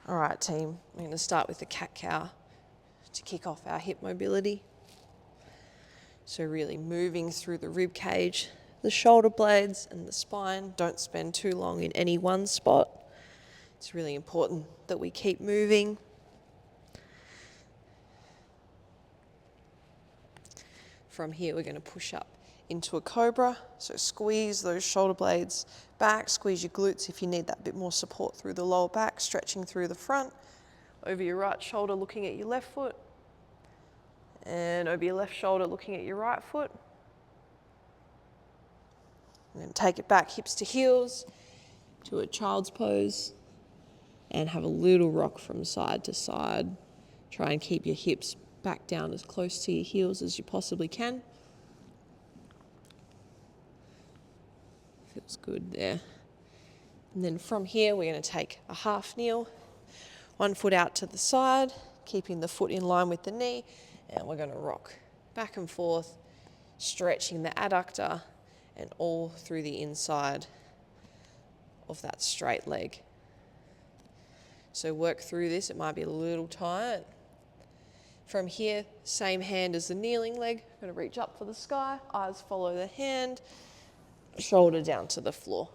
All right, team, we're going to start with the cat-cow to kick off our hip mobility. So really moving through the rib cage, the shoulder blades and the spine. Don't spend too long in any one spot. It's really important that we keep moving. From here, we're going to push up into a cobra. So squeeze those shoulder blades back, squeeze your glutes if you need that bit more support through the lower back, stretching through the front, over your right shoulder looking at your left foot, and over your left shoulder looking at your right foot. And then take it back, hips to heels, to a child's pose, and have a little rock from side to side. Try and keep your hips back down as close to your heels as you possibly can. Feels good there. And then from here, we're going to take a half kneel, one foot out to the side, keeping the foot in line with the knee, and we're going to rock back and forth, stretching the adductor and all through the inside of that straight leg. So work through this. It might be a little tight. From here, same hand as the kneeling leg. I'm going to reach up for the sky, eyes follow the hand, shoulder down to the floor.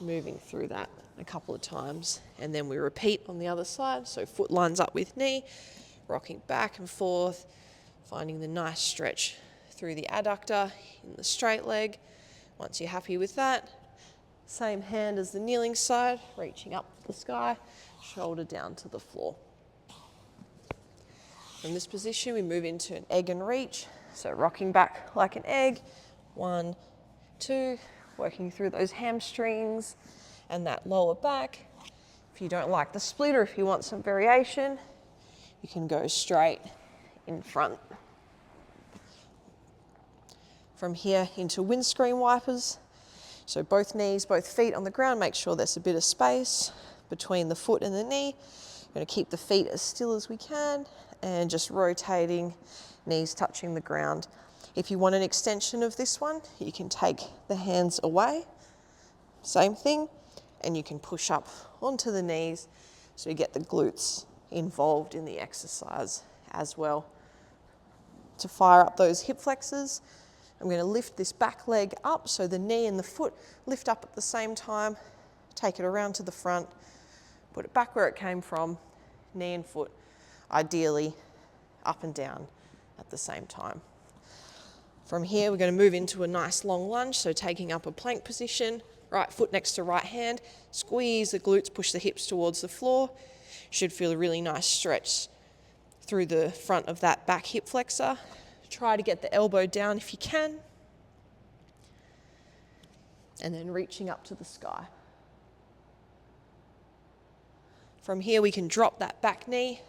Moving through that a couple of times, and then we repeat on the other side. So foot lines up with knee, rocking back and forth, finding the nice stretch through the adductor in the straight leg. Once you're happy with that, same hand as the kneeling side, reaching up to the sky, shoulder down to the floor. From this position, we move into an egg and reach. So rocking back like an egg, 1, 2, working through those hamstrings and that lower back. If you don't like the split or if you want some variation, you can go straight in front. From here into windscreen wipers. So both knees, both feet on the ground, make sure there's a bit of space between the foot and the knee. We're going to keep the feet as still as we can and just rotating, knees touching the ground. If you want an extension of this one, you can take the hands away, same thing, and you can push up onto the knees so you get the glutes involved in the exercise as well. To fire up those hip flexors, I'm going to lift this back leg up so the knee and the foot lift up at the same time, take it around to the front, put it back where it came from, knee and foot, ideally up and down at the same time. From here, we're going to move into a nice long lunge, so taking up a plank position, right foot next to right hand, squeeze the glutes, push the hips towards the floor. Should feel a really nice stretch through the front of that back hip flexor. Try to get the elbow down if you can. And then reaching up to the sky. From here, we can drop that back knee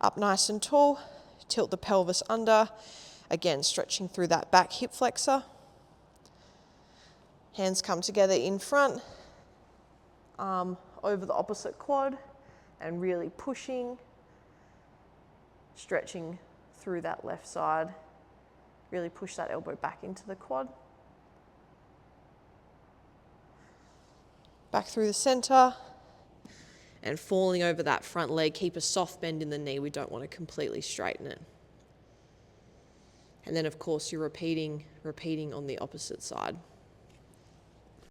up nice and tall, tilt the pelvis under, again stretching through that back hip flexor. Hands come together in front, arm over the opposite quad, and really pushing, stretching through that left side. Really push that elbow back into the quad. Back through the center, and falling over that front leg. Keep a soft bend in the knee. We don't want to completely straighten it. And then of course you're repeating on the opposite side.